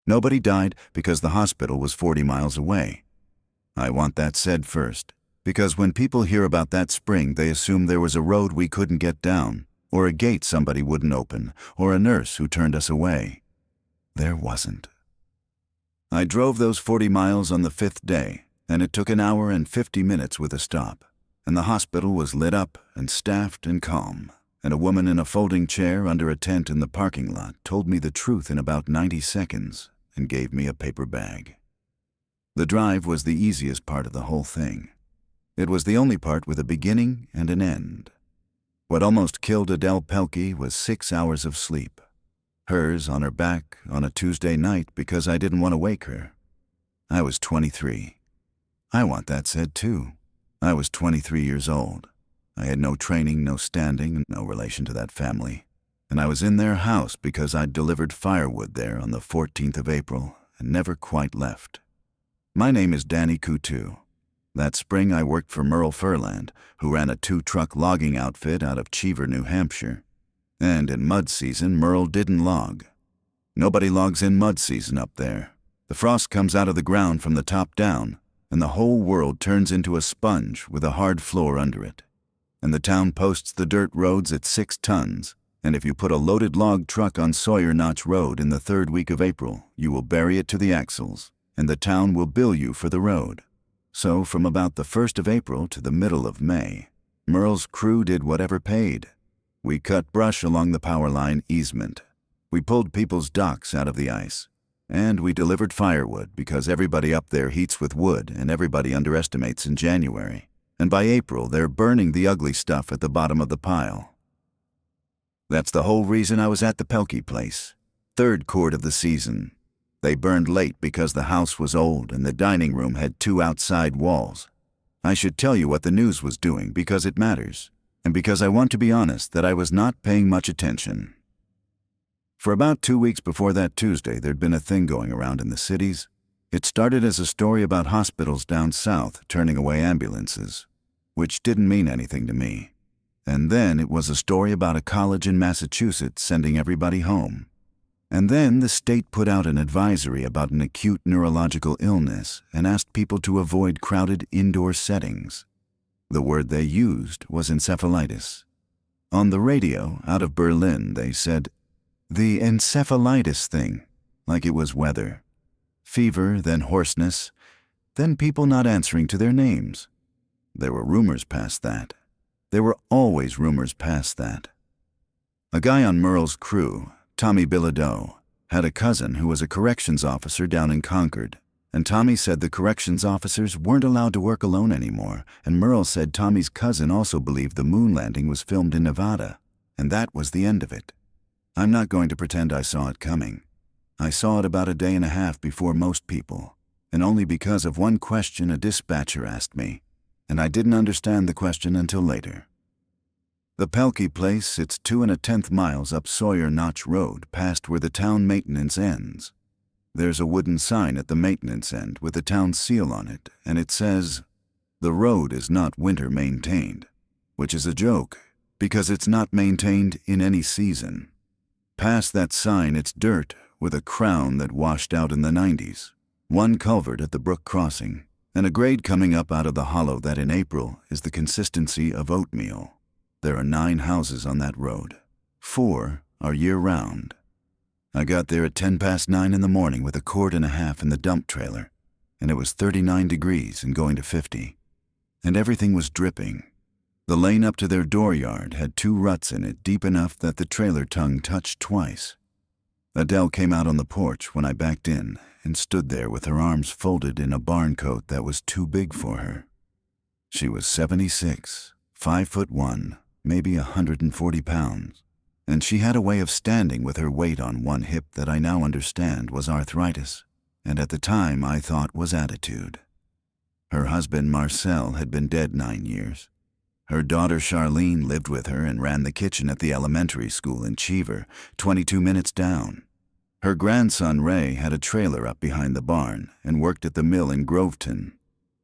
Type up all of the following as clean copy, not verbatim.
Nobody died because the hospital was 40 miles away. I want that said first, because when people hear about that spring, they assume there was a road we couldn't get down, or a gate somebody wouldn't open, or a nurse who turned us away. There wasn't. I drove those 40 miles on the 5th day, and it took an hour and 50 minutes with a stop, and the hospital was lit up and staffed and calm, and a woman in a folding chair under a tent in the parking lot told me the truth in about 90 seconds and gave me a paper bag. The drive was the easiest part of the whole thing. It was the only part with a beginning and an end. What almost killed Adele Pelkey was 6 hours of sleep. Hers on her back on a Tuesday night because I didn't want to wake her. I was 23. I want that said too. I was 23 years old. I had no training, no standing, no relation to that family. And I was in their house because I'd delivered firewood there on the 14th of April and never quite left. My name is Danny Coutu. That spring I worked for Merle Furland, who ran a 2-truck logging outfit out of Cheever, New Hampshire. And in mud season, Merle didn't log. Nobody logs in mud season up there. The frost comes out of the ground from the top down, and the whole world turns into a sponge with a hard floor under it. And the town posts the dirt roads at 6 tons, and if you put a loaded log truck on Sawyer Notch Road in the 3rd week of April, you will bury it to the axles, and the town will bill you for the road. So from about the 1st of April to the middle of May, Merle's crew did whatever paid. We cut brush along the power line easement. We pulled people's docks out of the ice. And we delivered firewood because everybody up there heats with wood and everybody underestimates in January. And by April, they're burning the ugly stuff at the bottom of the pile. That's the whole reason I was at the Pelkey place. 3rd court of the season. They burned late because the house was old and the dining room had 2 outside walls. I should tell you what the news was doing because it matters, and because I want to be honest that I was not paying much attention. For about 2 weeks before that Tuesday, there'd been a thing going around in the cities. It started as a story about hospitals down south turning away ambulances, which didn't mean anything to me. And then it was a story about a college in Massachusetts sending everybody home. And then the state put out an advisory about an acute neurological illness and asked people to avoid crowded indoor settings. The word they used was encephalitis. On the radio, out of Berlin, they said, "The encephalitis thing," like it was weather. Fever, then hoarseness, then people not answering to their names. There were rumors past that. There were always rumors past that. A guy on Merle's crew, Tommy Bilodeau, had a cousin who was a corrections officer down in Concord, and Tommy said the corrections officers weren't allowed to work alone anymore, and Merle said Tommy's cousin also believed the moon landing was filmed in Nevada, and that was the end of it. I'm not going to pretend I saw it coming. I saw it about a day and a half before most people, and only because of one question a dispatcher asked me, and I didn't understand the question until later. The Pelkey place sits 2 1/10 miles up Sawyer Notch Road, past where the town maintenance ends. There's a wooden sign at the maintenance end with the town seal on it, and it says, "The road is not winter maintained," which is a joke, because it's not maintained in any season. Past that sign, it's dirt with a crown that washed out in the 90s, 1 culvert at the brook crossing, and a grade coming up out of the hollow that in April is the consistency of oatmeal. There are 9 houses on that road. 4 are year-round. I got there at 9:10 in the morning with a quart and a half in the dump trailer, and it was 39 degrees and going to 50. And everything was dripping. The lane up to their dooryard had 2 ruts in it deep enough that the trailer tongue touched twice. Adele came out on the porch when I backed in and stood there with her arms folded in a barn coat that was too big for her. She was 76, 5'1", maybe 140 pounds, and she had a way of standing with her weight on one hip that I now understand was arthritis, and at the time I thought was attitude. Her husband, Marcel, had been dead 9 years. Her daughter, Charlene, lived with her and ran the kitchen at the elementary school in Cheever, 22 minutes down. Her grandson, Ray, had a trailer up behind the barn and worked at the mill in Groveton.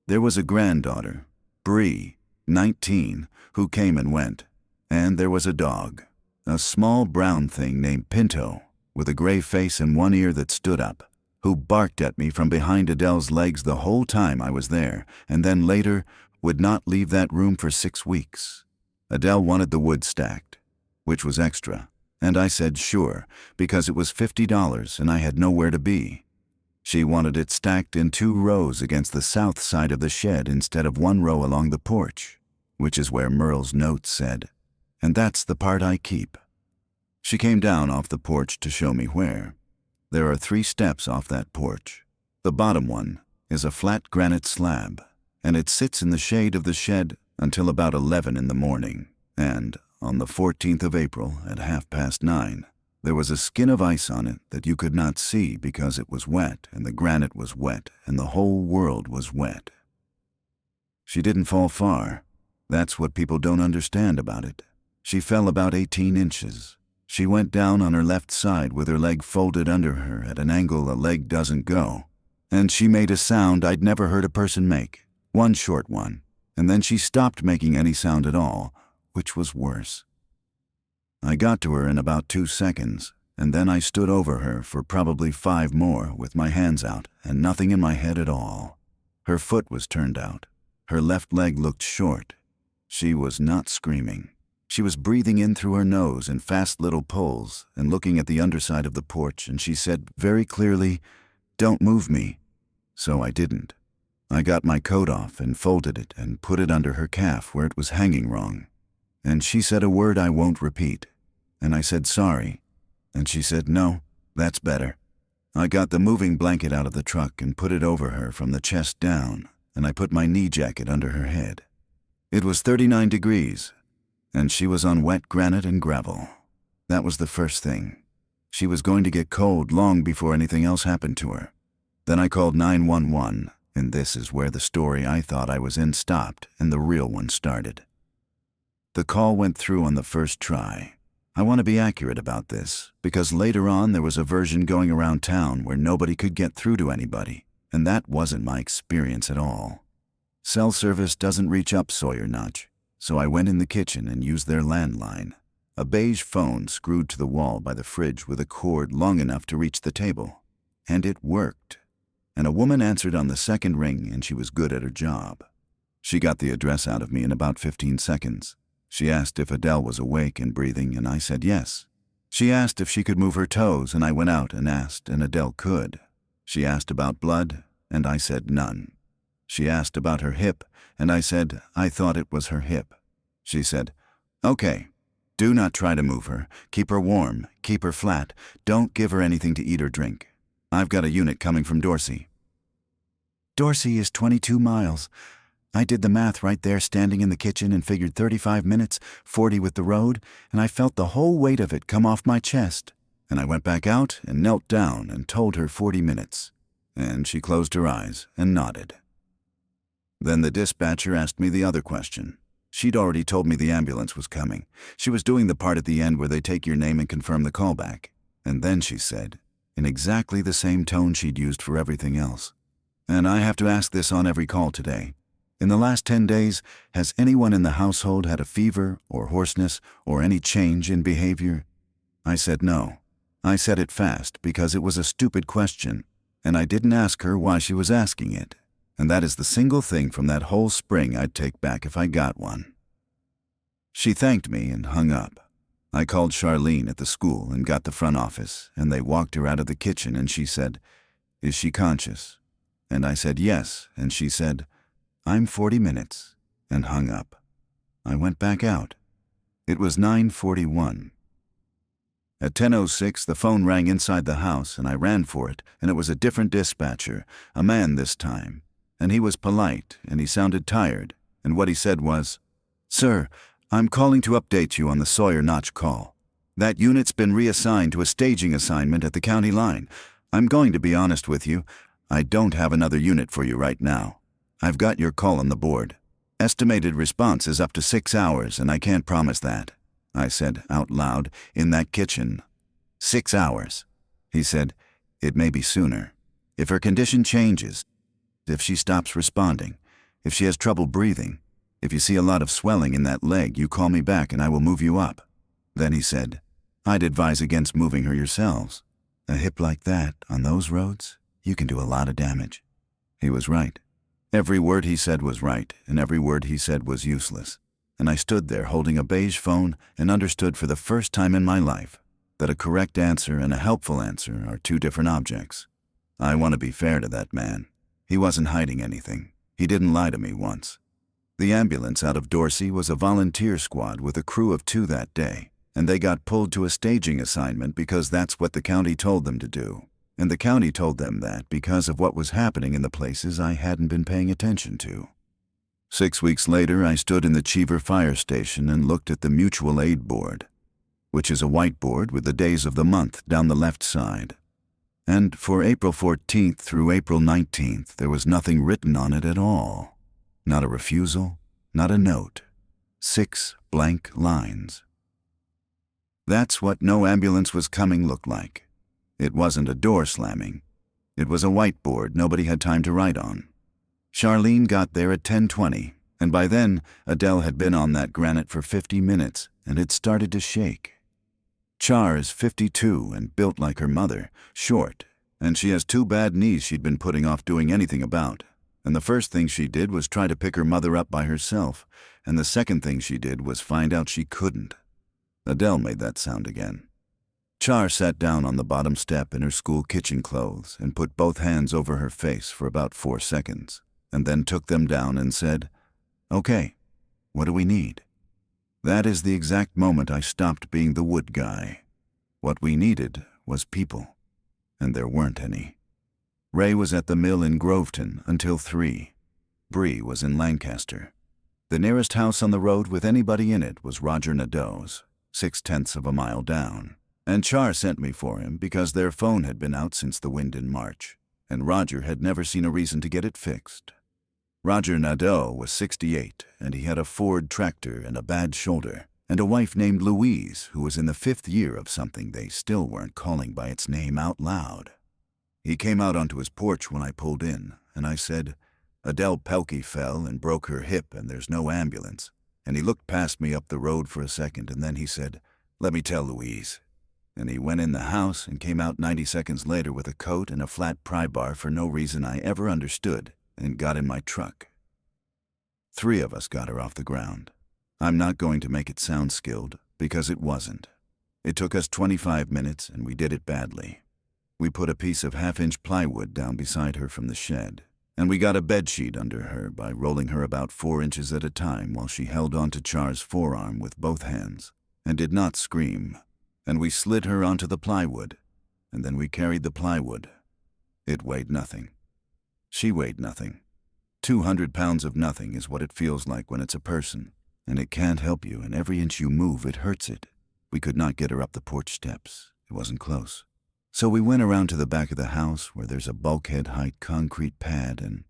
There was a granddaughter, Bree, 19, who came and went, and there was a dog, a small brown thing named Pinto, with a gray face and one ear that stood up, who barked at me from behind Adele's legs the whole time I was there, and then later would not leave that room for 6 weeks. Adele wanted the wood stacked, which was extra, and I said sure, because it was $50 and I had nowhere to be. She wanted it stacked in 2 rows against the south side of the shed instead of 1 row along the porch, which is where Merle's note said, and that's the part I keep. She came down off the porch to show me where. There are 3 steps off that porch. The bottom one is a flat granite slab, and it sits in the shade of the shed until about 11 in the morning, and on the 14th of April at 9:30, there was a skin of ice on it that you could not see because it was wet and the granite was wet and the whole world was wet. She didn't fall far. That's what people don't understand about it. She fell about 18 inches. She went down on her left side with her leg folded under her at an angle a leg doesn't go. And she made a sound I'd never heard a person make, one short one, and then she stopped making any sound at all, which was worse. I got to her in about 2 seconds, and then I stood over her for probably 5 more with my hands out and nothing in my head at all. Her foot was turned out. Her left leg looked short. She was not screaming. She was breathing in through her nose in fast little pulls and looking at the underside of the porch, and she said very clearly, "Don't move me." So I didn't. I got my coat off and folded it and put it under her calf where it was hanging wrong. And she said a word I won't repeat. And I said sorry. And she said, "No, that's better." I got the moving blanket out of the truck and put it over her from the chest down, and I put my knee jacket under her head. It was 39 degrees, and she was on wet granite and gravel. That was the first thing. She was going to get cold long before anything else happened to her. Then I called 911, and this is where the story I thought I was in stopped and the real one started. The call went through on the first try. I want to be accurate about this, because later on there was a version going around town where nobody could get through to anybody, and that wasn't my experience at all. Cell service doesn't reach up Sawyer Notch, so I went in the kitchen and used their landline, a beige phone screwed to the wall by the fridge with a cord long enough to reach the table. And it worked. And a woman answered on the second ring, and she was good at her job. She got the address out of me in about 15 seconds. She asked if Adele was awake and breathing, and I said yes. She asked if she could move her toes, and I went out and asked, and Adele could. She asked about blood, and I said none. She asked about her hip, and I said I thought it was her hip. She said, "Okay, do not try to move her. Keep her warm, keep her flat. Don't give her anything to eat or drink. I've got a unit coming from Dorsey." Dorsey is 22 miles. I did the math right there standing in the kitchen and figured 35 minutes, 40 with the road, and I felt the whole weight of it come off my chest. And I went back out and knelt down and told her 40 minutes. And she closed her eyes and nodded. Then the dispatcher asked me the other question. She'd already told me the ambulance was coming. She was doing the part at the end where they take your name and confirm the callback. And then she said, in exactly the same tone she'd used for everything else, "And I have to ask this on every call today. In the last 10 days, has anyone in the household had a fever or hoarseness or any change in behavior?" I said no. I said it fast because it was a stupid question, and I didn't ask her why she was asking it. And that is the single thing from that whole spring I'd take back if I got one. She thanked me and hung up. I called Charlene at the school and got the front office, and they walked her out of the kitchen, and she said, "Is she conscious?" And I said yes, and she said, "I'm 40 minutes," and hung up. I went back out. It was 9:41. At 10:06, the phone rang inside the house, and I ran for it, and it was a different dispatcher, a man this time. And he was polite, and he sounded tired, and what he said was, "Sir, I'm calling to update you on the Sawyer Notch call. That unit's been reassigned to a staging assignment at the county line. I'm going to be honest with you, I don't have another unit for you right now. I've got your call on the board. Estimated response is up to 6 hours, and I can't promise that," I said out loud in that kitchen. 6 hours. He said, "It may be sooner. If her condition changes, if she stops responding, if she has trouble breathing, if you see a lot of swelling in that leg, you call me back and I will move you up." Then he said, "I'd advise against moving her yourselves. A hip like that on those roads, you can do a lot of damage." He was right. Every word he said was right, and every word he said was useless. And I stood there holding a beige phone and understood for the first time in my life that a correct answer and a helpful answer are two different objects. I want to be fair to that man. He wasn't hiding anything. He didn't lie to me once. The ambulance out of Dorsey was a volunteer squad with a crew of 2 that day, and they got pulled to a staging assignment because that's what the county told them to do. And the county told them that because of what was happening in the places I hadn't been paying attention to. 6 weeks later, I stood in the Cheever fire station and looked at the mutual aid board, which is a whiteboard with the days of the month down the left side. And for April 14th through April 19th, there was nothing written on it at all. Not a refusal, not a note. 6 blank lines. That's what no ambulance was coming looked like. It wasn't a door slamming. It was a whiteboard nobody had time to write on. Charlene got there at 10:20, and by then, Adele had been on that granite for 50 minutes, and it started to shake. Char is 52 and built like her mother, short, and she has 2 bad knees she'd been putting off doing anything about. And the first thing she did was try to pick her mother up by herself, and the second thing she did was find out she couldn't. Adele made that sound again. Char sat down on the bottom step in her school kitchen clothes and put both hands over her face for about 4 seconds, and then took them down and said, "Okay, what do we need?" That is the exact moment I stopped being the wood guy. What we needed was people, and there weren't any. Ray was at the mill in Groveton until 3. Bree was in Lancaster. The nearest house on the road with anybody in it was Roger Nadeau's, 6/10 of a mile down. And Char sent me for him because their phone had been out since the wind in March, and Roger had never seen a reason to get it fixed. Roger Nadeau was 68, and he had a Ford tractor and a bad shoulder, and a wife named Louise who was in the 5th year of something they still weren't calling by its name out loud. He came out onto his porch when I pulled in, and I said, "Adele Pelkey fell and broke her hip and there's no ambulance." And he looked past me up the road for a second, and then he said, "Let me tell Louise." And he went in the house and came out 90 seconds later with a coat and a flat pry bar for no reason I ever understood, and got in my truck. 3 of us got her off the ground. I'm not going to make it sound skilled, because it wasn't. It took us 25 minutes, and we did it badly. We put a piece of 1/2-inch plywood down beside her from the shed, and we got a bedsheet under her by rolling her about 4 inches at a time while she held onto Char's forearm with both hands, and did not scream. And we slid her onto the plywood, and then we carried the plywood. It weighed nothing. She weighed nothing. 200 pounds of nothing is what it feels like when it's a person, and it can't help you, and every inch you move, it hurts it. We could not get her up the porch steps. It wasn't close. So we went around to the back of the house where there's a bulkhead-height concrete pad and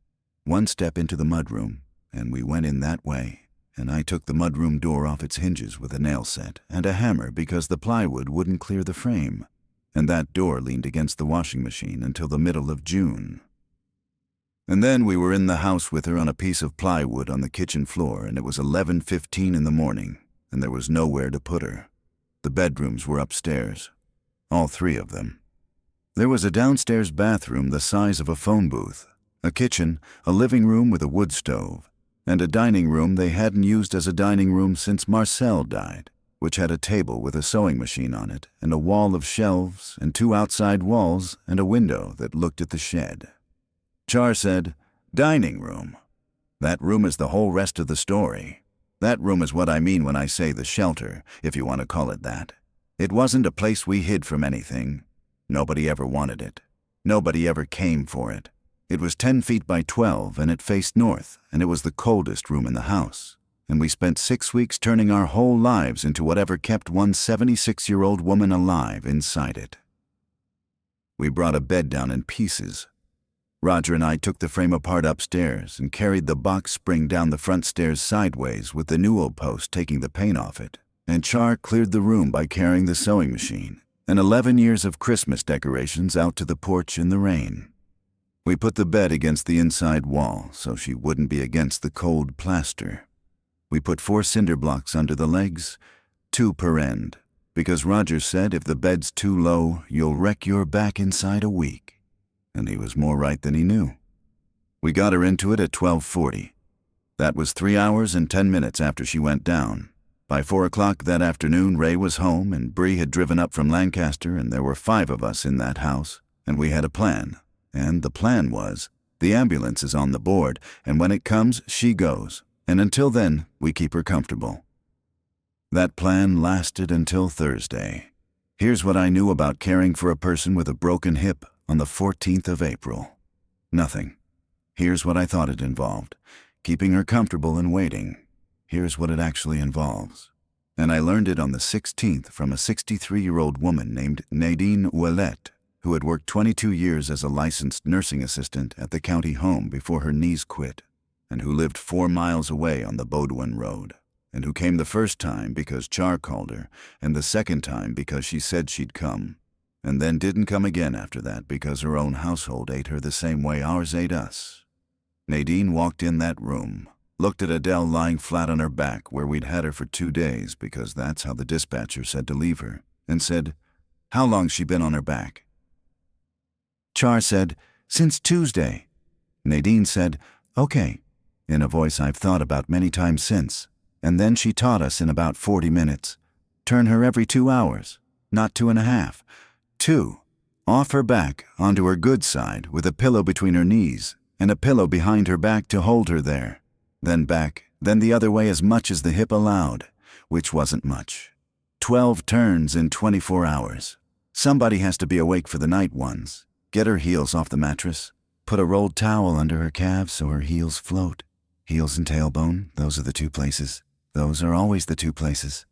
1 step into the mudroom, and we went in that way. And I took the mudroom door off its hinges with a nail set and a hammer because the plywood wouldn't clear the frame, and that door leaned against the washing machine until the middle of June. And then we were in the house with her on a piece of plywood on the kitchen floor, and it was 11:15 in the morning, and there was nowhere to put her. The bedrooms were upstairs, all 3 of them. There was a downstairs bathroom the size of a phone booth, a kitchen, a living room with a wood stove, and a dining room they hadn't used as a dining room since Marcel died, which had a table with a sewing machine on it, and a wall of shelves, and 2 outside walls, and a window that looked at the shed. Char said, "Dining room. That room is the whole rest of the story. That room is what I mean when I say the shelter, if you want to call it that. It wasn't a place we hid from anything. Nobody ever wanted it. Nobody ever came for it. It was 10 feet by 12, and it faced north, and it was the coldest room in the house. And we spent 6 weeks turning our whole lives into whatever kept one 76-year-old woman alive inside it. We brought a bed down in pieces. Roger and I took the frame apart upstairs and carried the box spring down the front stairs sideways with the newel post taking the paint off it. And Char cleared the room by carrying the sewing machine, and 11 years of Christmas decorations out to the porch in the rain. We put the bed against the inside wall so she wouldn't be against the cold plaster. We put 4 cinder blocks under the legs, 2 per end, because Roger said if the bed's too low, you'll wreck your back inside a week. And he was more right than he knew. We got her into it at 12:40. That was 3 hours and 10 minutes after she went down. By 4 o'clock that afternoon, Ray was home and Bree had driven up from Lancaster, and there were 5 of us in that house, and we had a plan. And the plan was, the ambulance is on the board, and when it comes, she goes. And until then, we keep her comfortable. That plan lasted until Thursday. Here's what I knew about caring for a person with a broken hip on the 14th of April. Nothing. Here's what I thought it involved. Keeping her comfortable and waiting. Here's what it actually involves. And I learned it on the 16th from a 63-year-old woman named Nadine Ouellette, who had worked 22 years as a licensed nursing assistant at the county home before her knees quit, and who lived 4 miles away on the Baudouin Road, and who came the first time because Char called her, and the second time because she said she'd come, and then didn't come again after that because her own household ate her the same way ours ate us. Nadine walked in that room, looked at Adele lying flat on her back where we'd had her for 2 days because that's how the dispatcher said to leave her, and said, "How long's she been on her back?" Char said, "Since Tuesday." Nadine said, "Okay," in a voice I've thought about many times since, and then she taught us in about 40 minutes. Turn her every 2 hours, not 2.5. 2. Off her back, onto her good side, with a pillow between her knees, and a pillow behind her back to hold her there. Then back, then the other way as much as the hip allowed, which wasn't much. 12 turns in 24 hours. Somebody has to be awake for the night ones. Get her heels off the mattress. Put a rolled towel under her calves so her heels float. Heels and tailbone, those are the 2 places. Those are always the 2 places.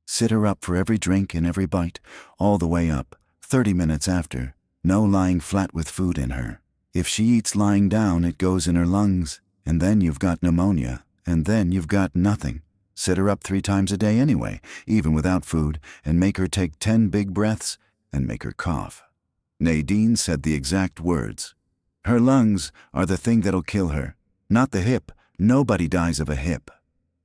Sit her up for every drink and every bite, all the way up, 30 minutes after. No lying flat with food in her. If she eats lying down, it goes in her lungs, and then you've got pneumonia, and then you've got nothing. Sit her up 3 times a day anyway, even without food, and make her take 10 big breaths, and make her cough. Nadine said the exact words. Her lungs are the thing that'll kill her, not the hip. Nobody dies of a hip.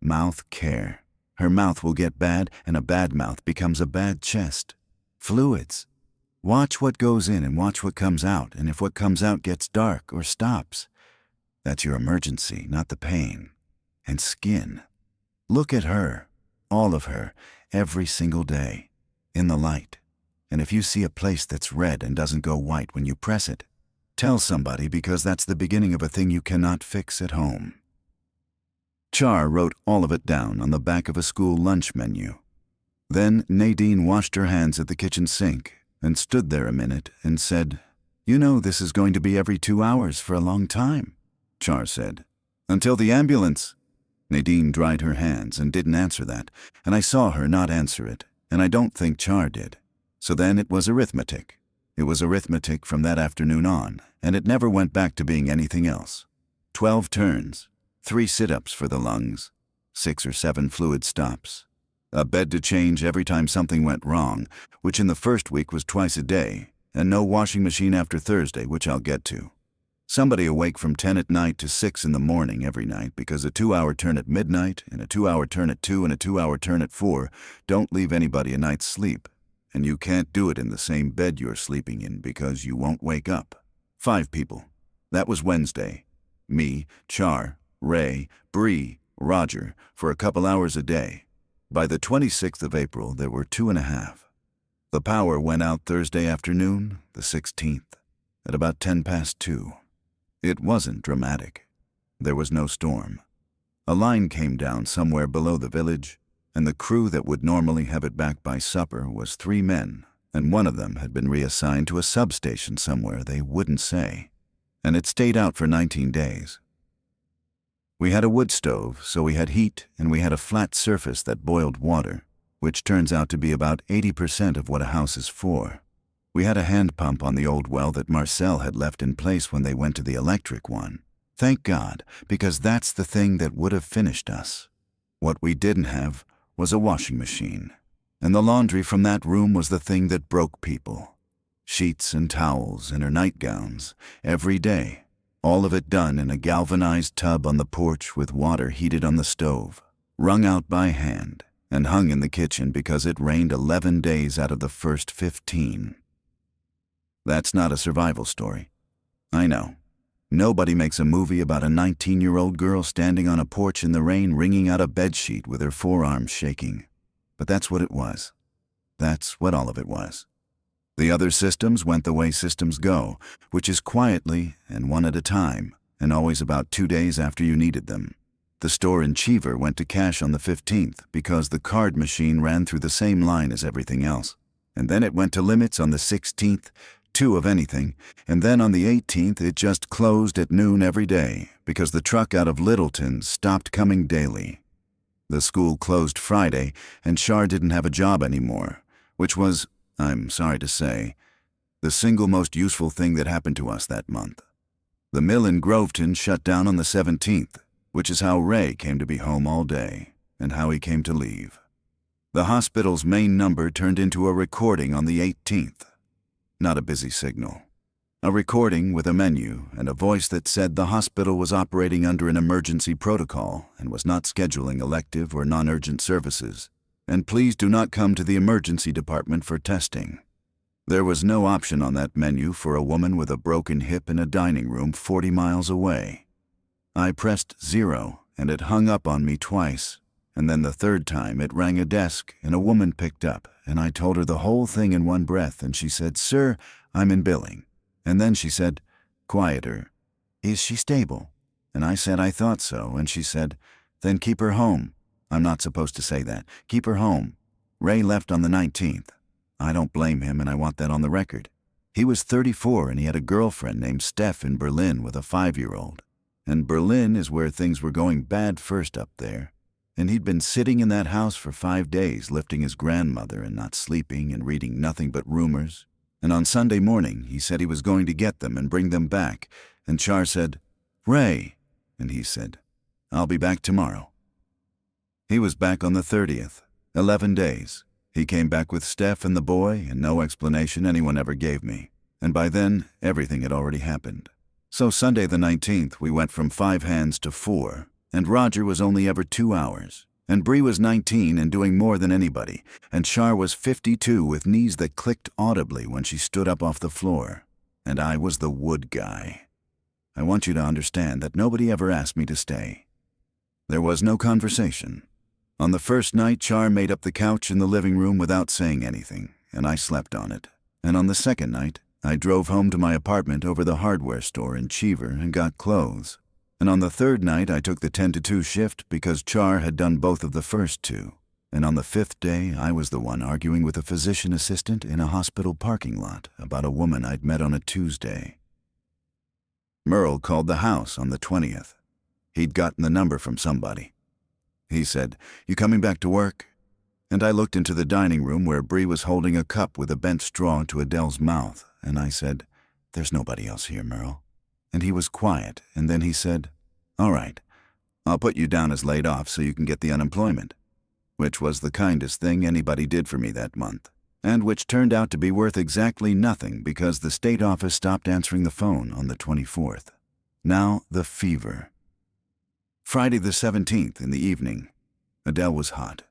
Mouth care. Her mouth will get bad, and a bad mouth becomes a bad chest. Fluids. Watch what goes in and watch what comes out, and if what comes out gets dark or stops, that's your emergency, not the pain. And skin. Look at her, all of her, every single day, in the light. And if you see a place that's red and doesn't go white when you press it, tell somebody, because that's the beginning of a thing you cannot fix at home. Char wrote all of it down on the back of a school lunch menu. Then Nadine washed her hands at the kitchen sink and stood there a minute and said, "You know this is going to be every 2 hours for a long time," Char said. "Until the ambulance." Nadine dried her hands and didn't answer that, and I saw her not answer it, and I don't think Char did. So then it was arithmetic. It was arithmetic from that afternoon on, and it never went back to being anything else. 12 turns, 3 sit-ups for the lungs, 6 or 7 fluid stops, a bed to change every time something went wrong, which in the first week was twice a day, and no washing machine after Thursday, which I'll get to. Somebody awake from 10 at night to 6 in the morning every night, because a 2-hour turn at midnight and a 2-hour turn at 2 and a 2-hour turn at 4 don't leave anybody a night's sleep, and you can't do it in the same bed you're sleeping in because you won't wake up. 5 people. That was Wednesday. Me, Char, Ray, Bree, Roger, for a couple hours a day. By the 26th of April, there were 2.5. The power went out Thursday afternoon, the 16th, at about 2:10. It wasn't dramatic. There was no storm. A line came down somewhere below the village, and the crew that would normally have it back by supper was 3 men, and one of them had been reassigned to a substation somewhere they wouldn't say, and it stayed out for 19 days. We had a wood stove, so we had heat, and we had a flat surface that boiled water, which turns out to be about 80% of what a house is for. We had a hand pump on the old well that Marcel had left in place when they went to the electric one. Thank God, because that's the thing that would have finished us. What we didn't have was a washing machine, and the laundry from that room was the thing that broke people. Sheets and towels and her nightgowns, every day, all of it done in a galvanized tub on the porch with water heated on the stove, wrung out by hand, and hung in the kitchen because it rained 11 days out of the first 15. That's not a survival story. I know. Nobody makes a movie about a 19-year-old girl standing on a porch in the rain wringing out a bedsheet with her forearms shaking. But that's what it was. That's what all of it was. The other systems went the way systems go, which is quietly and one at a time, and always about 2 days after you needed them. The store in Cheever went to cash on the 15th because the card machine ran through the same line as everything else. And then it went to limits on the 16th, 2 of anything, and then on the 18th it just closed at noon every day because the truck out of Littleton stopped coming daily. The school closed Friday, and Char didn't have a job anymore, which was, I'm sorry to say, the single most useful thing that happened to us that month. The mill in Groveton shut down on the 17th, which is how Ray came to be home all day, and how he came to leave. The hospital's main number turned into a recording on the 18th. Not a busy signal. A recording with a menu and a voice that said the hospital was operating under an emergency protocol and was not scheduling elective or non-urgent services, and please do not come to the emergency department for testing. There was no option on that menu for a woman with a broken hip in a dining room 40 miles away. I pressed 0 and it hung up on me twice, and then the third time it rang a desk and a woman picked up, and I told her the whole thing in one breath, and she said, "Sir, I'm in billing." And then she said, quieter, "Is she stable?" And I said I thought so, and she said, "Then keep her home." I'm not supposed to say that. Keep her home. Ray left on the 19th. I don't blame him, and I want that on the record. He was 34 and he had a girlfriend named Steph in Berlin with a 5-year-old. And Berlin is where things were going bad first up there. And he'd been sitting in that house for 5 days lifting his grandmother and not sleeping and reading nothing but rumors. And on Sunday morning, he said he was going to get them and bring them back. And Char said, "Ray." And he said, "I'll be back tomorrow." He was back on the 30th, 11 days. He came back with Steph and the boy and no explanation anyone ever gave me. And by then, everything had already happened. So Sunday the 19th, we went from 5 hands to 4, and Roger was only ever 2 hours. And Bree was 19 and doing more than anybody, and Char was 52 with knees that clicked audibly when she stood up off the floor. And I was the wood guy. I want you to understand that nobody ever asked me to stay. There was no conversation. On the first night, Char made up the couch in the living room without saying anything, and I slept on it. And on the second night, I drove home to my apartment over the hardware store in Cheever and got clothes. And on the third night, I took the 10 to 2 shift because Char had done both of the first 2. And on the 5th day, I was the one arguing with a physician assistant in a hospital parking lot about a woman I'd met on a Tuesday. Merle called the house on the 20th. He'd gotten the number from somebody. He said, "You coming back to work?" And I looked into the dining room where Bree was holding a cup with a bent straw to Adele's mouth, and I said, "There's nobody else here, Merle." And he was quiet, and then he said, "All right, I'll put you down as laid off so you can get the unemployment," which was the kindest thing anybody did for me that month, and which turned out to be worth exactly nothing because the state office stopped answering the phone on the 24th. Now the fever. Friday the 17th in the evening. Adele was hot.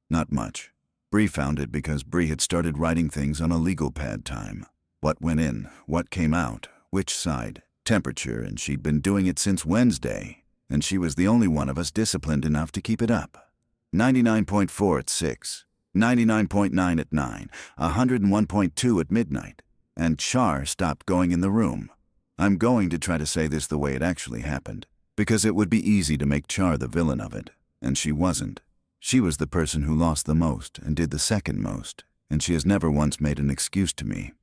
Not much. Bree found it because Bree had started writing things on a legal pad time. What went in, what came out, which side, temperature, and she'd been doing it since Wednesday, and she was the only one of us disciplined enough to keep it up. 99.4 at 6, 99.9 at 9, 101.2 at midnight, and Char stopped going in the room. I'm going to try to say this the way it actually happened, because it would be easy to make Char the villain of it, and she wasn't. She was the person who lost the most and did the second most, and she has never once made an excuse to me.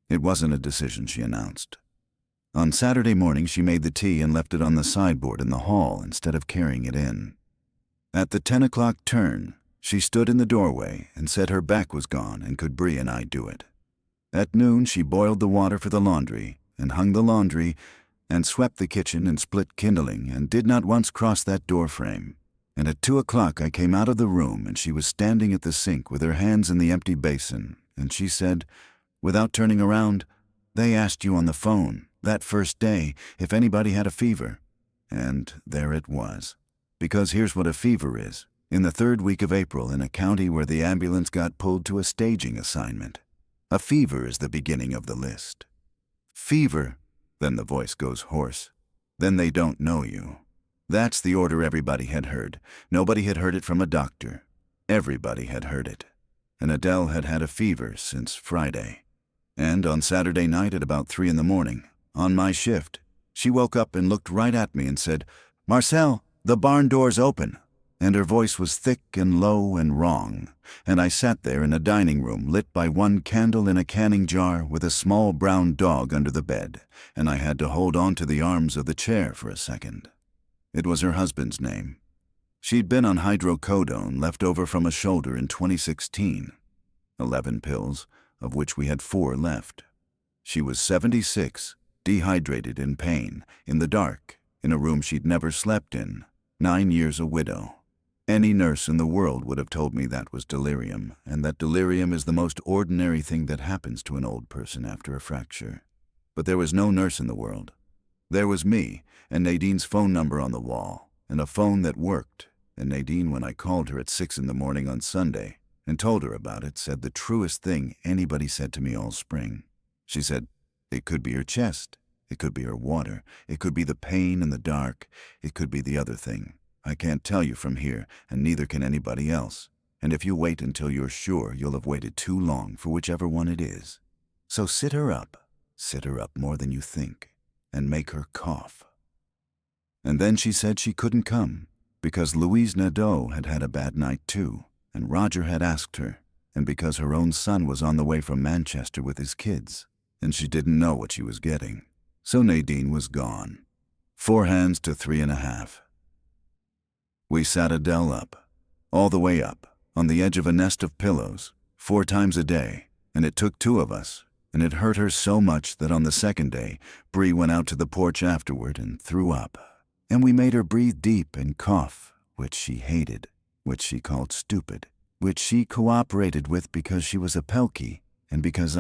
It wasn't a decision, she announced. On Saturday morning, she made the tea and left it on the sideboard in the hall instead of carrying it in. At the 10 o'clock turn, she stood in the doorway and said her back was gone and could Bree and I do it. At noon, she boiled the water for the laundry and hung the laundry and swept the kitchen and split kindling and did not once cross that door frame. And at 2 o'clock, I came out of the room and she was standing at the sink with her hands in the empty basin, and she said, without turning around, "They asked you on the phone that first day if anybody had a fever." And there it was. Because here's what a fever is. In the 3rd week of April in a county where the ambulance got pulled to a staging assignment. A fever is the beginning of the list. Fever, then the voice goes hoarse. Then they don't know you. That's the order everybody had heard. Nobody had heard it from a doctor. Everybody had heard it. And Adele had had a fever since Friday. And on Saturday night at about 3 a.m, on my shift, she woke up and looked right at me and said, "Marcel, the barn door's open." And her voice was thick and low and wrong. And I sat there in a dining room lit by one candle in a canning jar with a small brown dog under the bed, and I had to hold on to the arms of the chair for a second. It was her husband's name. She'd been on hydrocodone left over from a shoulder in 2016. 11 pills, of which we had 4 left. She was 76, dehydrated, in pain, in the dark, in a room she'd never slept in, 9 years a widow. Any nurse in the world would have told me that was delirium, and that delirium is the most ordinary thing that happens to an old person after a fracture. But there was no nurse in the world. There was me, and Nadine's phone number on the wall, and a phone that worked, and Nadine, when I called her at 6 a.m. on Sunday and told her about it, said the truest thing anybody said to me all spring. She said, "It could be her chest, it could be her water, it could be the pain in the dark, it could be the other thing. I can't tell you from here, and neither can anybody else. And if you wait until you're sure, you'll have waited too long for whichever one it is. So sit her up more than you think, and make her cough." And then she said she couldn't come, because Louise Nadeau had had a bad night too, and Roger had asked her, and because her own son was on the way from Manchester with his kids, and she didn't know what she was getting. So Nadine was gone. 4 hands to 3.5. We sat Adele up, all the way up, on the edge of a nest of pillows, 4 times a day, and it took 2 of us, and it hurt her so much that on the second day, Bree went out to the porch afterward and threw up. And we made her breathe deep and cough, which she hated, which she called stupid, which she cooperated with because she was a Pelkey, and because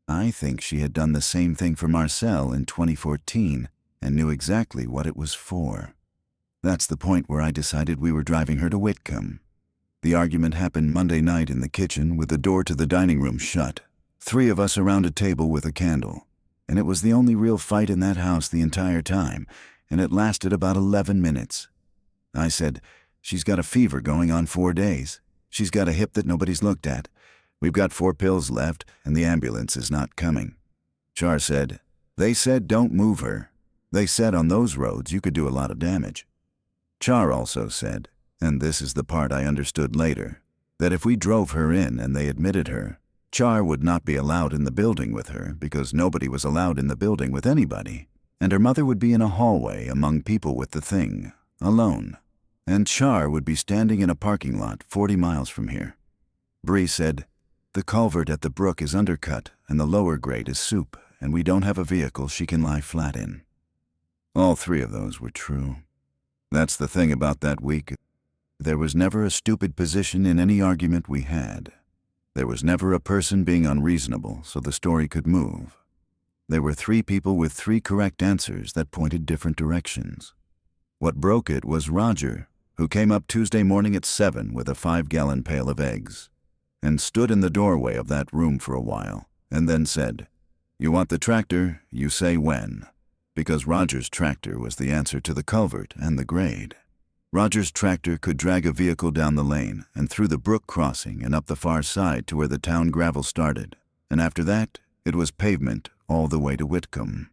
I think she had done the same thing for Marcel in 2014 and knew exactly what it was for. That's the point where I decided we were driving her to Whitcomb. The argument happened Monday night in the kitchen with the door to the dining room shut, 3 of us around a table with a candle, and it was the only real fight in that house the entire time, and it lasted about 11 minutes. I said, "She's got a fever going on 4 days. She's got a hip that nobody's looked at. We've got 4 pills left, and the ambulance is not coming." Char said, "They said don't move her. They said on those roads you could do a lot of damage." Char also said, and this is the part I understood later, that if we drove her in and they admitted her, Char would not be allowed in the building with her because nobody was allowed in the building with anybody, and her mother would be in a hallway among people with the thing, alone, and Char would be standing in a parking lot 40 miles from here. Bree said, "The culvert at the brook is undercut and the lower grade is soup, and we don't have a vehicle she can lie flat in." All 3 of those were true. That's the thing about that week. There was never a stupid position in any argument we had. There was never a person being unreasonable so the story could move. There were 3 people with 3 correct answers that pointed different directions. What broke it was Roger, who came up Tuesday morning at 7 with a 5-gallon pail of eggs, and stood in the doorway of that room for a while, and then said, "You want the tractor, you say when." Because Roger's tractor was the answer to the culvert and the grade. Roger's tractor could drag a vehicle down the lane and through the brook crossing and up the far side to where the town gravel started, and after that, it was pavement all the way to Whitcomb.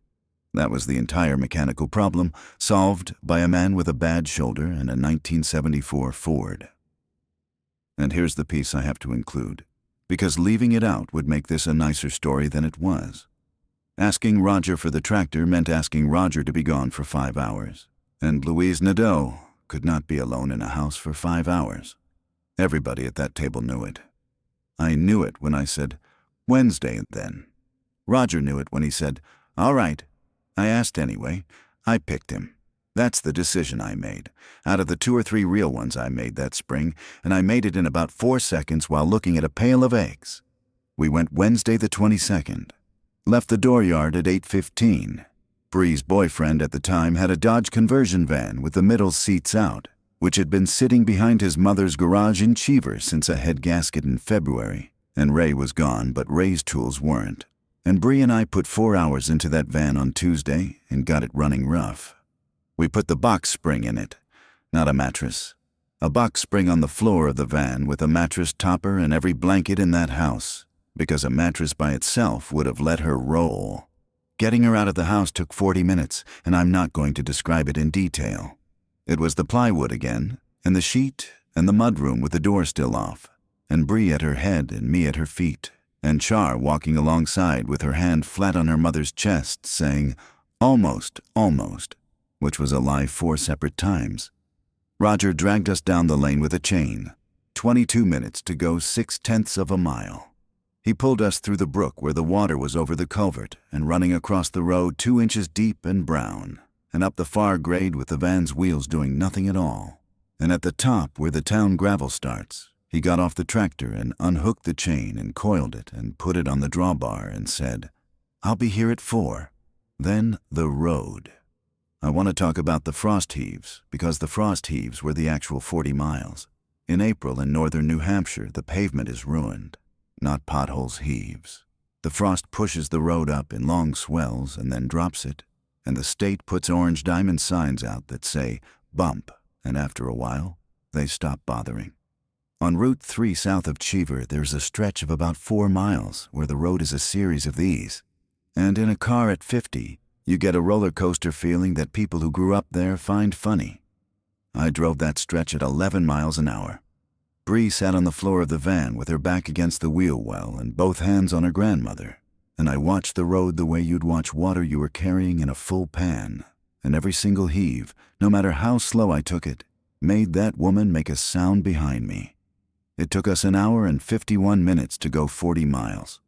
That was the entire mechanical problem, solved by a man with a bad shoulder and a 1974 Ford. And here's the piece I have to include, because leaving it out would make this a nicer story than it was. Asking Roger for the tractor meant asking Roger to be gone for 5 hours, and Louise Nadeau could not be alone in a house for 5 hours. Everybody at that table knew it. I knew it when I said, "Wednesday then." Roger knew it when he said, "All right." I asked anyway. I picked him. That's the decision I made, out of the 2 or 3 real ones I made that spring, and I made it in about 4 seconds while looking at a pail of eggs. We went Wednesday the 22nd. Left the dooryard at 8:15. Bree's boyfriend at the time had a Dodge conversion van with the middle seats out, which had been sitting behind his mother's garage in Cheever since a head gasket in February, And Ray was gone, but Ray's tools weren't. And Bree and I put 4 hours into that van on Tuesday and got it running rough. We put the box spring in it, not a mattress. A box spring on the floor of the van with a mattress topper and every blanket in that house, because a mattress by itself would have let her roll. Getting her out of the house took 40 minutes, and I'm not going to describe it in detail. It was the plywood again, and the sheet, and the mudroom with the door still off, and Bree at her head and me at her feet, and Char walking alongside with her hand flat on her mother's chest, saying, "Almost, almost," which was a lie 4 separate times. Roger dragged us down the lane with a chain. 22 minutes to go 6/10 of a mile. He pulled us through the brook where the water was over the culvert and running across the road 2 inches deep and brown, and up the far grade with the van's wheels doing nothing at all. And at the top where the town gravel starts, he got off the tractor and unhooked the chain and coiled it and put it on the drawbar and said, "I'll be here at 4. Then the road. I want to talk about the frost heaves, because the frost heaves were the actual 40 miles. In April in northern New Hampshire, the pavement is ruined, not potholes heaves. The frost pushes the road up in long swells and then drops it, and the state puts orange diamond signs out that say, "Bump," and after a while, they stop bothering. On Route 3 south of Cheever, there's a stretch of about 4 miles where the road is a series of these. And in a car at 50, you get a roller coaster feeling that people who grew up there find funny. I drove that stretch at 11 miles an hour. Bree sat on the floor of the van with her back against the wheel well and both hands on her grandmother, and I watched the road the way you'd watch water you were carrying in a full pan, and every single heave, no matter how slow I took it, made that woman make a sound behind me. It took us 1 hour and 51 minutes to go 40 miles.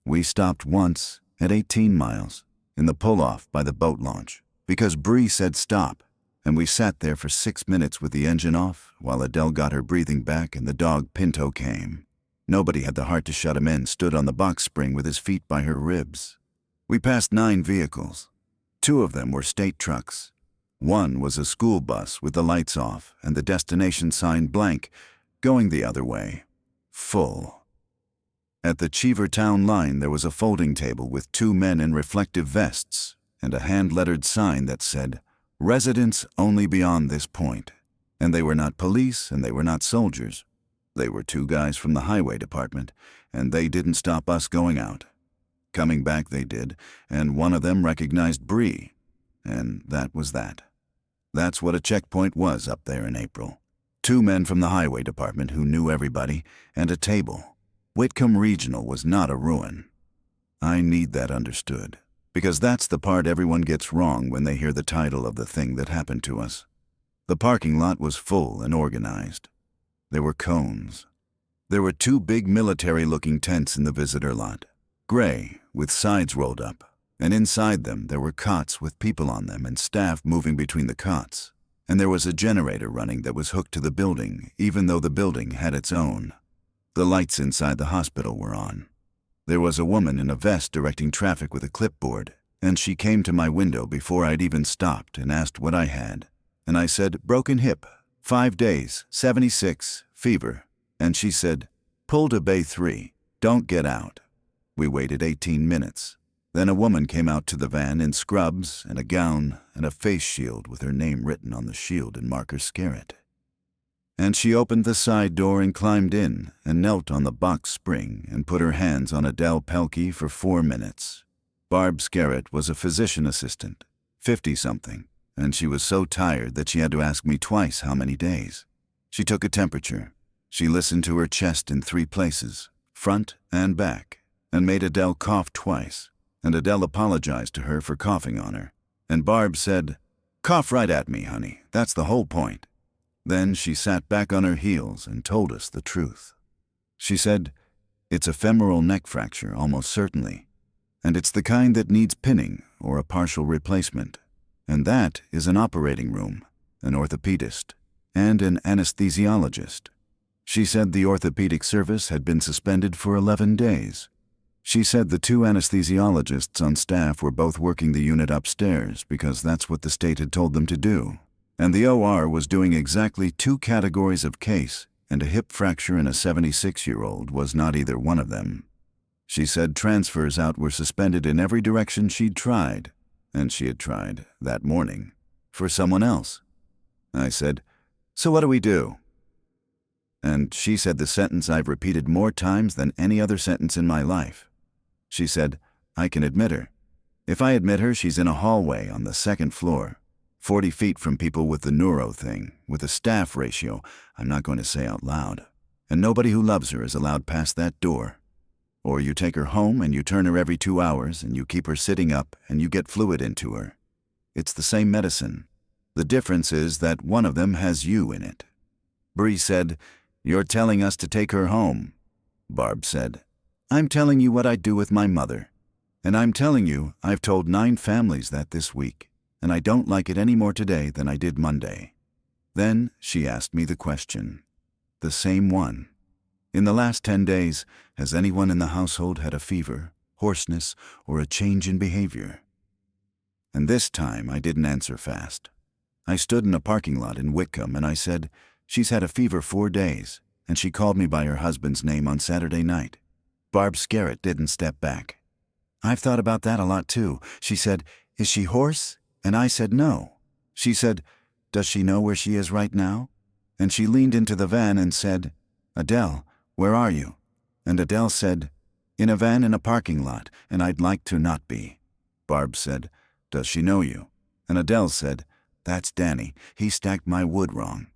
We stopped once at 18 miles in the pull-off by the boat launch because Bree said stop, and we sat there for 6 minutes with the engine off while Adele got her breathing back and the dog Pinto came. Nobody had the heart to shut him in, stood on the box spring with his feet by her ribs. We passed 9 vehicles. 2 of them were state trucks. 1 was a school bus with the lights off and the destination sign blank, going the other way. Full. At the Cheever town line there was a folding table with 2 men in reflective vests and a hand-lettered sign that said, "Residents only beyond this point." And they were not police and they were not soldiers. They were 2 guys from the highway department, and they didn't stop us going out. Coming back they did, and one of them recognized Bree, and that was that. That's what a checkpoint was up there in April. 2 men from the highway department who knew everybody, and a table. Whitcomb Regional was not a ruin. I need that understood, because that's the part everyone gets wrong when they hear the title of the thing that happened to us. The parking lot was full and organized. There were cones. There were 2 big military-looking tents in the visitor lot, gray, with sides rolled up, and inside them there were cots with people on them and staff moving between the cots, and there was a generator running that was hooked to the building, even though the building had its own. The lights inside the hospital were on. There was a woman in a vest directing traffic with a clipboard, and she came to my window before I'd even stopped and asked what I had. And I said, "Broken hip, 5 days, 76, fever." And she said, "Pull to bay 3, don't get out." We waited 18 minutes. Then a woman came out to the van in scrubs and a gown and a face shield with her name written on the shield in marker scarlet. And she opened the side door and climbed in and knelt on the box spring and put her hands on Adele Pelkey for 4 minutes. Barb Scarrett was a physician assistant, 50-something, and she was so tired that she had to ask me twice how many days. She took a temperature. She listened to her chest in 3 places, front and back, and made Adele cough twice, and Adele apologized to her for coughing on her. And Barb said, "Cough right at me, honey, that's the whole point." Then she sat back on her heels and told us the truth. She said, "It's a femoral neck fracture, almost certainly, and it's the kind that needs pinning or a partial replacement. And that is an operating room, an orthopedist, and an anesthesiologist." She said the orthopedic service had been suspended for 11 days. She said the 2 anesthesiologists on staff were both working the unit upstairs because that's what the state had told them to do. And the OR was doing exactly 2 categories of case and a hip fracture in a 76-year-old was not either one of them. She said transfers out were suspended in every direction she'd tried, and she had tried, that morning, for someone else. I said, "So what do we do?" And she said the sentence I've repeated more times than any other sentence in my life. She said, "I can admit her. If I admit her, she's in a hallway on the second floor, 40 feet from people with the neuro thing, with a staff ratio I'm not going to say out loud, and nobody who loves her is allowed past that door. Or you take her home and you turn her every 2 hours and you keep her sitting up and you get fluid into her. It's the same medicine. The difference is that one of them has you in it." Bree said, "You're telling us to take her home." Barb said, "I'm telling you what I'd do with my mother. And I'm telling you, I've told 9 families that this week, and I don't like it any more today than I did Monday." Then she asked me the question. The same one. "In the last 10 days, has anyone in the household had a fever, hoarseness, or a change in behavior?" And this time I didn't answer fast. I stood in a parking lot in Whitcomb and I said, "She's had a fever 4 days, and she called me by her husband's name on Saturday night." Barb Scarrett didn't step back. "I've thought about that a lot too." She said, "Is she hoarse?" And I said no. She said, "Does she know where she is right now?" And she leaned into the van and said, "Adele, where are you?" And Adele said, "In a van in a parking lot, and I'd like to not be." Barb said, "Does she know you?" And Adele said, "That's Danny. He stacked my wood wrong,"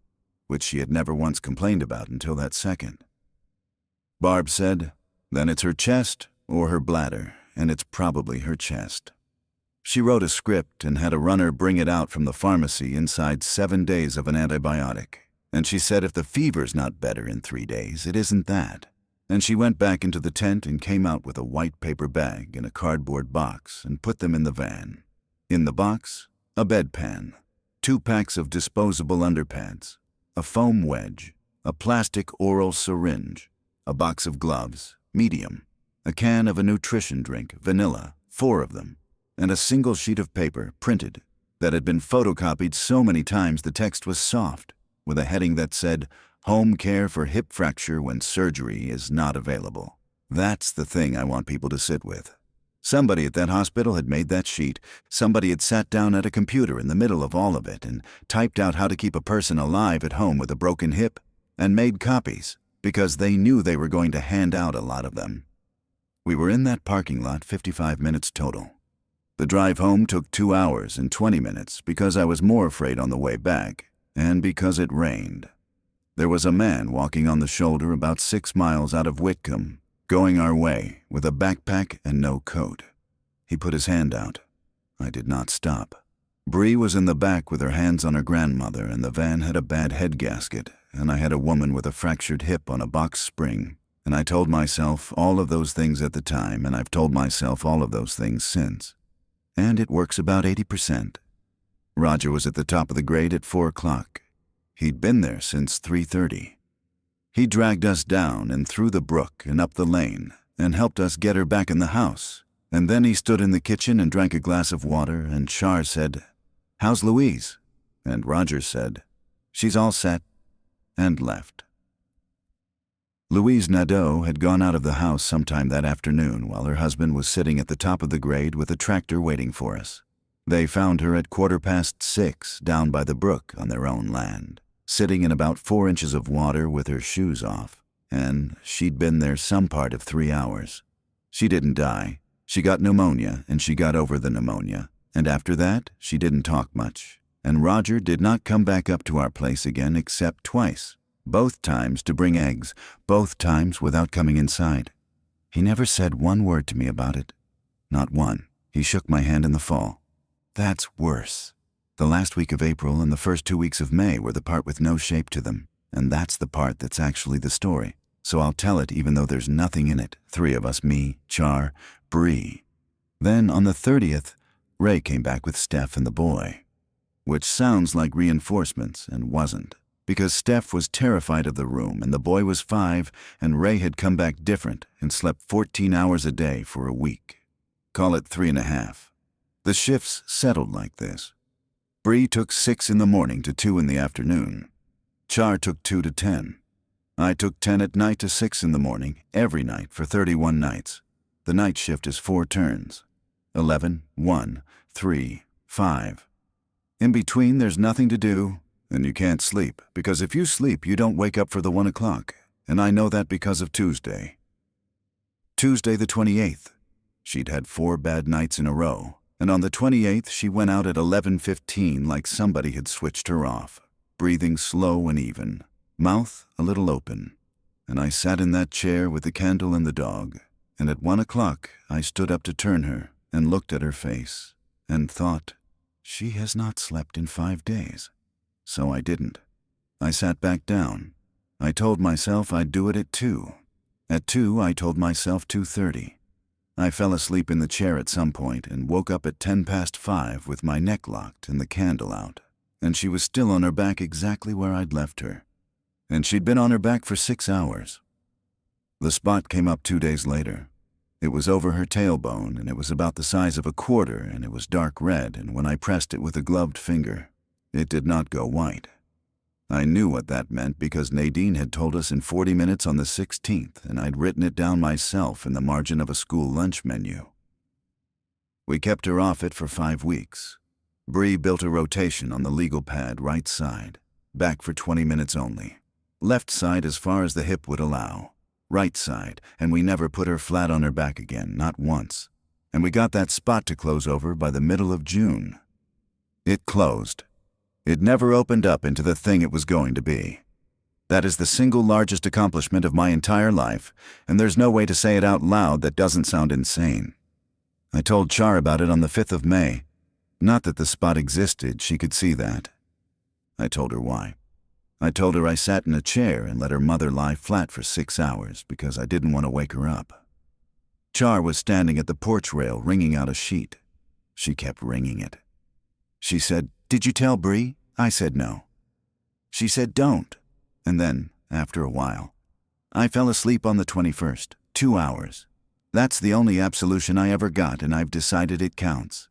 which she had never once complained about until that second. Barb said, "Then it's her chest or her bladder, and it's probably her chest." She wrote a script and had a runner bring it out from the pharmacy inside 7 days of an antibiotic. And she said if the fever's not better in 3 days, it isn't that. And she went back into the tent and came out with a white paper bag and a cardboard box and put them in the van. In the box, a bedpan, 2 packs of disposable underpads, a foam wedge, a plastic oral syringe, a box of gloves, medium, a can of a nutrition drink, vanilla, 4 of them, and a single sheet of paper, printed, that had been photocopied so many times the text was soft, with a heading that said, "Home care for hip fracture when surgery is not available." That's the thing I want people to sit with. Somebody at that hospital had made that sheet. Somebody had sat down at a computer in the middle of all of it and typed out how to keep a person alive at home with a broken hip, and made copies, because they knew they were going to hand out a lot of them. We were in that parking lot 55 minutes total. The drive home took 2 hours and 20 minutes because I was more afraid on the way back, and because it rained. There was a man walking on the shoulder about 6 miles out of Whitcomb, going our way, with a backpack and no coat. He put his hand out. I did not stop. Bree was in the back with her hands on her grandmother, and the van had a bad head gasket, and I had a woman with a fractured hip on a box spring, and I told myself all of those things at the time, and I've told myself all of those things since. And it works about 80%. Roger was at the top of the grade at 4 o'clock. He'd been there since 3:30. He dragged us down and through the brook and up the lane and helped us get her back in the house. And then he stood in the kitchen and drank a glass of water, and Char said, "How's Louise?" And Roger said, "She's all set," and left. Louise Nadeau had gone out of the house sometime that afternoon while her husband was sitting at the top of the grade with a tractor waiting for us. They found her at 6:15 down by the brook on their own land, sitting in about 4 inches of water with her shoes off, and she'd been there some part of 3 hours. She didn't die. She got pneumonia, and she got over the pneumonia, and after that, she didn't talk much, and Roger did not come back up to our place again except twice, both times to bring eggs, both times without coming inside. He never said one word to me about it. Not one. He shook my hand in the fall. That's worse. The last week of April and the first 2 weeks of May were the part with no shape to them, and that's the part that's actually the story. So I'll tell it even though there's nothing in it. 3 of us, me, Char, Bree. Then on the 30th, Ray came back with Steph and the boy. Which sounds like reinforcements, and wasn't, because Steph was terrified of the room and the boy was 5, and Ray had come back different and slept 14 hours a day for a week. Call it 3.5. The shifts settled like this. Bree took 6 in the morning to 2 in the afternoon. Char took 2 to 10. I took 10 at night to 6 in the morning, every night for 31 nights. The night shift is 4 turns. 11, 1, 3, 5. In between, there's nothing to do, and you can't sleep, because if you sleep, you don't wake up for the 1 o'clock, and I know that because of Tuesday. Tuesday the 28th. She'd had 4 bad nights in a row, and on the 28th, she went out at 11:15 like somebody had switched her off, breathing slow and even, mouth a little open. And I sat in that chair with the candle and the dog, and at 1 o'clock, I stood up to turn her and looked at her face and thought, she has not slept in 5 days. So I didn't. I sat back down. I told myself I'd do it at 2. At 2, I told myself 2:30. I fell asleep in the chair at some point and woke up at 5:10 with my neck locked and the candle out, and she was still on her back exactly where I'd left her. And she'd been on her back for 6 hours. The spot came up 2 days later. It was over her tailbone, and it was about the size of a quarter, and it was dark red, and when I pressed it with a gloved finger, it did not go white. I knew what that meant because Nadine had told us in 40 minutes on the 16th, and I'd written it down myself in the margin of a school lunch menu. We kept her off it for 5 weeks. Bree built a rotation on the legal pad right side, back for 20 minutes only. Left side as far as the hip would allow. Right side, and we never put her flat on her back again, not once. And we got that spot to close over by the middle of June. It closed. It never opened up into the thing it was going to be. That is the single largest accomplishment of my entire life, and there's no way to say it out loud that doesn't sound insane. I told Char about it on the 5th of May. Not that the spot existed, she could see that. I told her why. I told her I sat in a chair and let her mother lie flat for 6 hours because I didn't want to wake her up. Char was standing at the porch rail wringing out a sheet. She kept wringing it. She said, "Did you tell Bree?" I said no. She said, "Don't." And then, after a while, I fell asleep on the 21st, 2 hours. That's the only absolution I ever got, and I've decided it counts.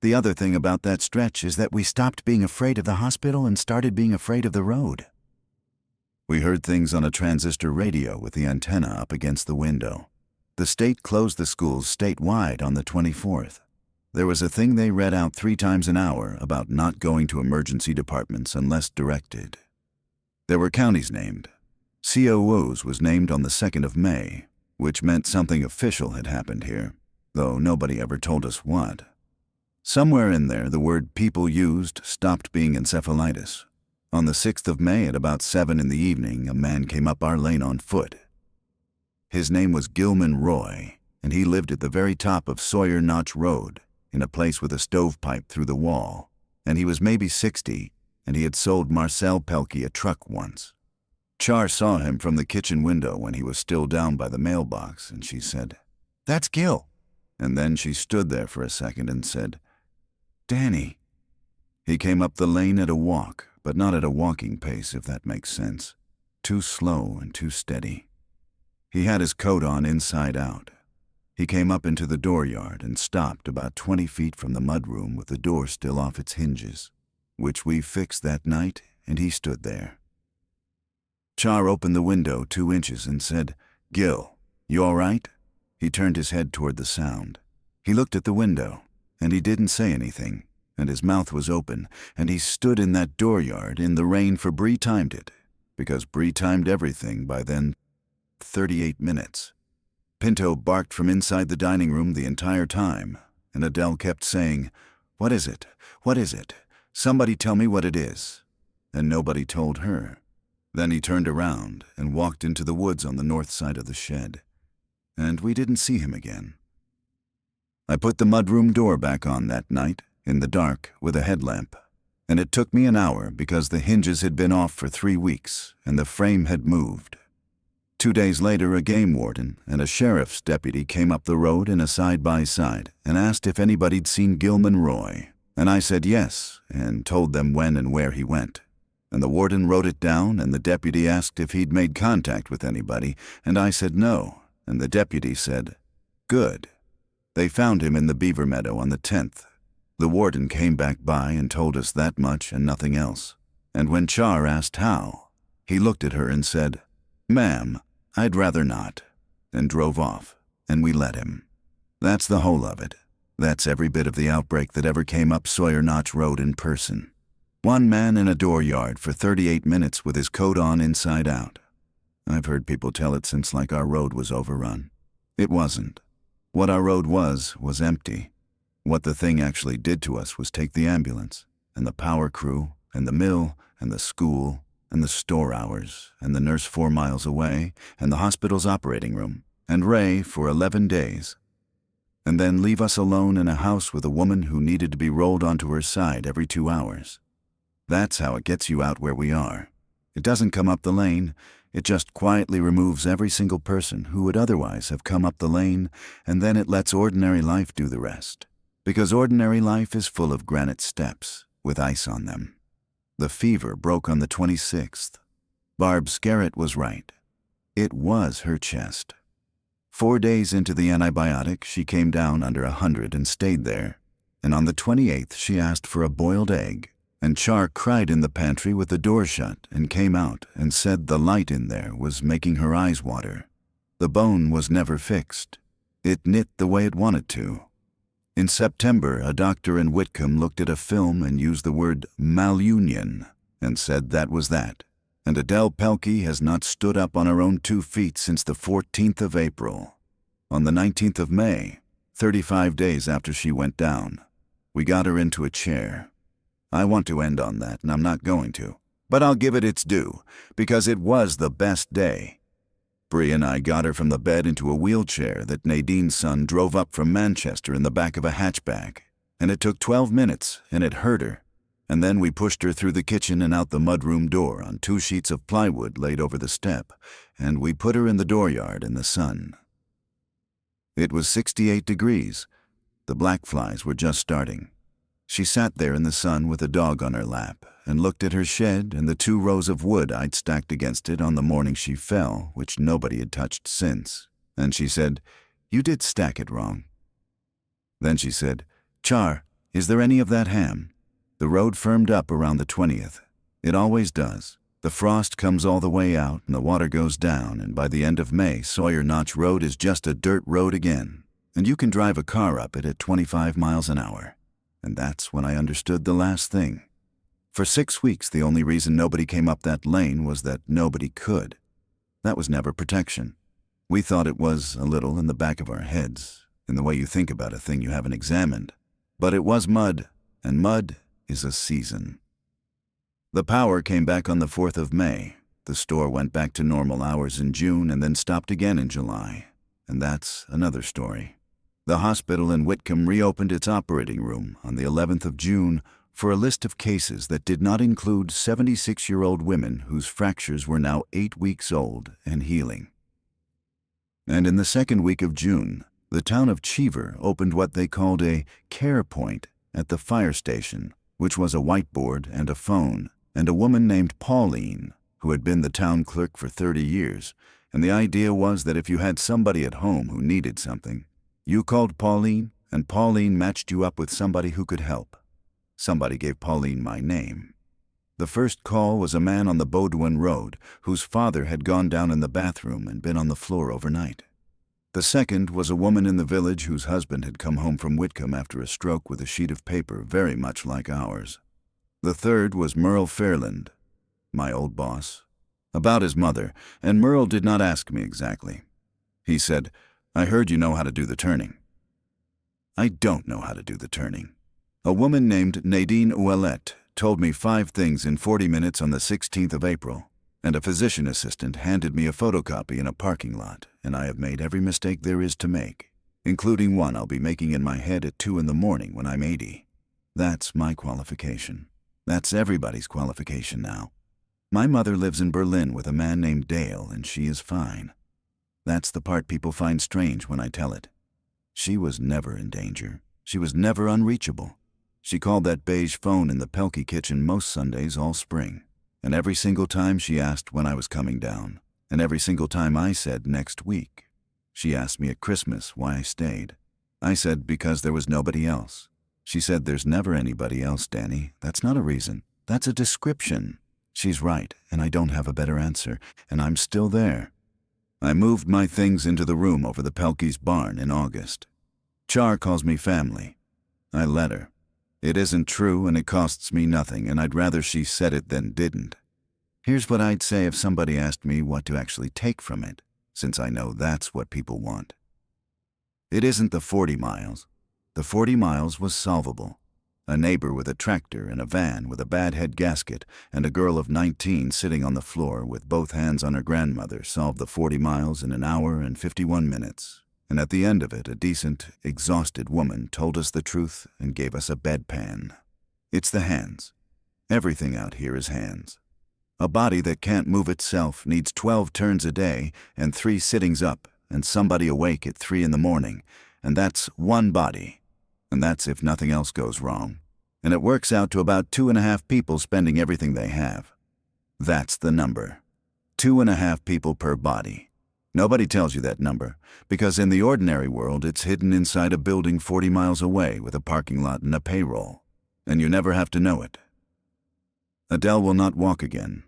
The other thing about that stretch is that we stopped being afraid of the hospital and started being afraid of the road. We heard things on a transistor radio with the antenna up against the window. The state closed the schools statewide on the 24th. There was a thing they read out 3 times an hour about not going to emergency departments unless directed. There were counties named. COOs was named on the 2nd of May, which meant something official had happened here, though nobody ever told us what. Somewhere in there, the word people used stopped being encephalitis. On the 6th of May at about 7 in the evening, a man came up our lane on foot. His name was Gilman Roy, and he lived at the very top of Sawyer Notch Road, in a place with a stovepipe through the wall, and he was maybe 60, and he had sold Marcel Pelkey a truck once. Char saw him from the kitchen window when he was still down by the mailbox, and she said, "That's Gil." And then she stood there for a second and said, "Danny." He came up the lane at a walk, but not at a walking pace, if that makes sense. Too slow and too steady. He had his coat on inside out. He came up into the dooryard and stopped about 20 feet from the mudroom with the door still off its hinges, which we fixed that night, and he stood there. Char opened the window 2 inches and said, "Gil, you all right?" He turned his head toward the sound. He looked at the window, and he didn't say anything, and his mouth was open, and he stood in that dooryard in the rain, for Bree timed it, because Bree timed everything by then. 38 minutes. Pinto barked from inside the dining room the entire time, and Adele kept saying, "What is it? What is it? Somebody tell me what it is." And nobody told her. Then he turned around and walked into the woods on the north side of the shed, and we didn't see him again. I put the mudroom door back on that night, in the dark, with a headlamp, and it took me an hour because the hinges had been off for 3 weeks and the frame had moved. 2 days later, a game warden and a sheriff's deputy came up the road in a side-by-side and asked if anybody'd seen Gilman Roy, and I said yes and told them when and where he went. And the warden wrote it down, and the deputy asked if he'd made contact with anybody, and I said no, and the deputy said, "Good." They found him in the beaver meadow on the 10th. The warden came back by and told us that much and nothing else. And when Char asked how, he looked at her and said, "Ma'am, I'd rather not," and drove off, and we let him. That's the whole of it. That's every bit of the outbreak that ever came up Sawyer Notch Road in person. One man in a dooryard for 38 minutes with his coat on inside out. I've heard people tell it since like our road was overrun. It wasn't. What our road was empty. What the thing actually did to us was take the ambulance, and the power crew, and the mill, and the school, and the store hours, and the nurse 4 miles away, and the hospital's operating room, and Ray for 11 days. And then leave us alone in a house with a woman who needed to be rolled onto her side every 2 hours. That's how it gets you out where we are. It doesn't come up the lane, it just quietly removes every single person who would otherwise have come up the lane, and then it lets ordinary life do the rest. Because ordinary life is full of granite steps with ice on them. The fever broke on the 26th. Barb Scarrett was right. It was her chest. 4 days into the antibiotic, she came down under 100 and stayed there. And on the 28th, she asked for a boiled egg. And Char cried in the pantry with the door shut and came out and said the light in there was making her eyes water. The bone was never fixed. It knit the way it wanted to. In September, a doctor in Whitcomb looked at a film and used the word malunion and said that was that. And Adele Pelkey has not stood up on her own 2 feet since the 14th of April. On the 19th of May, 35 days after she went down, we got her into a chair. I want to end on that, and I'm not going to. But I'll give it its due, because it was the best day. Bree and I got her from the bed into a wheelchair that Nadine's son drove up from Manchester in the back of a hatchback. And it took 12 minutes, and it hurt her. And then we pushed her through the kitchen and out the mudroom door on 2 sheets of plywood laid over the step, and we put her in the dooryard in the sun. It was 68 degrees. The black flies were just starting. She sat there in the sun with a dog on her lap and looked at her shed and the 2 rows of wood I'd stacked against it on the morning she fell, which nobody had touched since. And she said, "You did stack it wrong." Then she said, "Char, is there any of that ham?" The road firmed up around the 20th. It always does. The frost comes all the way out and the water goes down, and by the end of May, Sawyer Notch Road is just a dirt road again, and you can drive a car up it at 25 miles an hour. And that's when I understood the last thing. For 6 weeks, the only reason nobody came up that lane was that nobody could. That was never protection. We thought it was a little in the back of our heads, in the way you think about a thing you haven't examined. But it was mud, and mud is a season. The power came back on the 4th of May. The store went back to normal hours in June and then stopped again in July. And that's another story. The hospital in Whitcomb reopened its operating room on the 11th of June for a list of cases that did not include 76-year-old women whose fractures were now 8 weeks old and healing. And in the second week of June, the town of Cheever opened what they called a care point at the fire station, which was a whiteboard and a phone, and a woman named Pauline, who had been the town clerk for 30 years, and the idea was that if you had somebody at home who needed something, you called Pauline, and Pauline matched you up with somebody who could help. Somebody gave Pauline my name. The first call was a man on the Baudouin Road whose father had gone down in the bathroom and been on the floor overnight. The second was a woman in the village whose husband had come home from Whitcomb after a stroke with a sheet of paper very much like ours. The third was Merle Fairland, my old boss, about his mother, and Merle did not ask me exactly. He said, "I heard you know how to do the turning." I don't know how to do the turning. A woman named Nadine Ouellette told me 5 things in 40 minutes on the 16th of April, and a physician assistant handed me a photocopy in a parking lot, and I have made every mistake there is to make, including one I'll be making in my head at 2 in the morning when I'm 80. That's my qualification. That's everybody's qualification now. My mother lives in Berlin with a man named Dale, and she is fine. That's the part people find strange when I tell it. She was never in danger. She was never unreachable. She called that beige phone in the Pelkey kitchen most Sundays all spring, and every single time she asked when I was coming down, and every single time I said next week. She asked me at Christmas why I stayed. I said because there was nobody else. She said, "There's never anybody else, Danny. That's not a reason. That's a description." She's right, and I don't have a better answer, and I'm still there. I moved my things into the room over the Pelkey's barn in August. Char calls me family. I let her. It isn't true and it costs me nothing, and I'd rather she said it than didn't. Here's what I'd say if somebody asked me what to actually take from it, since I know that's what people want. It isn't the 40 miles. The 40 miles was solvable. A neighbor with a tractor and a van with a bad head gasket and a girl of 19 sitting on the floor with both hands on her grandmother solved the 40 miles in an hour and 51 minutes. And at the end of it, a decent, exhausted woman told us the truth and gave us a bedpan. It's the hands. Everything out here is hands. A body that can't move itself needs 12 turns a day and 3 sittings up and somebody awake at 3 in the morning, and that's one body. And that's if nothing else goes wrong. And it works out to about 2.5 people spending everything they have. That's the number. 2.5 people per body. Nobody tells you that number, because in the ordinary world it's hidden inside a building 40 miles away with a parking lot and a payroll. And you never have to know it. Adele will not walk again.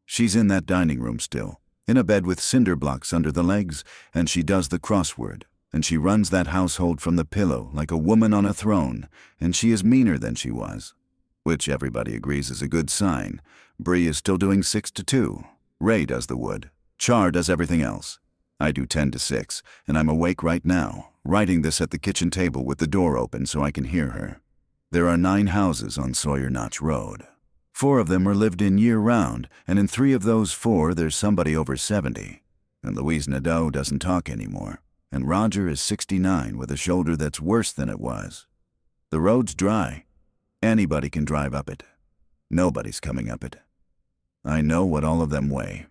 She's in that dining room still, in a bed with cinder blocks under the legs, and she does the crossword. And she runs that household from the pillow like a woman on a throne, and she is meaner than she was, which everybody agrees is a good sign. Bree is still doing 6 to 2. Ray does the wood. Char does everything else. I do 10 to 6, and I'm awake right now, writing this at the kitchen table with the door open so I can hear her. There are 9 houses on Sawyer Notch Road. 4 of them are lived in year-round, and in 3 of those 4 there's somebody over 70. And Louise Nadeau doesn't talk anymore. And Roger is 69 with a shoulder that's worse than it was. The road's dry. Anybody can drive up it. Nobody's coming up it. I know what all of them weigh.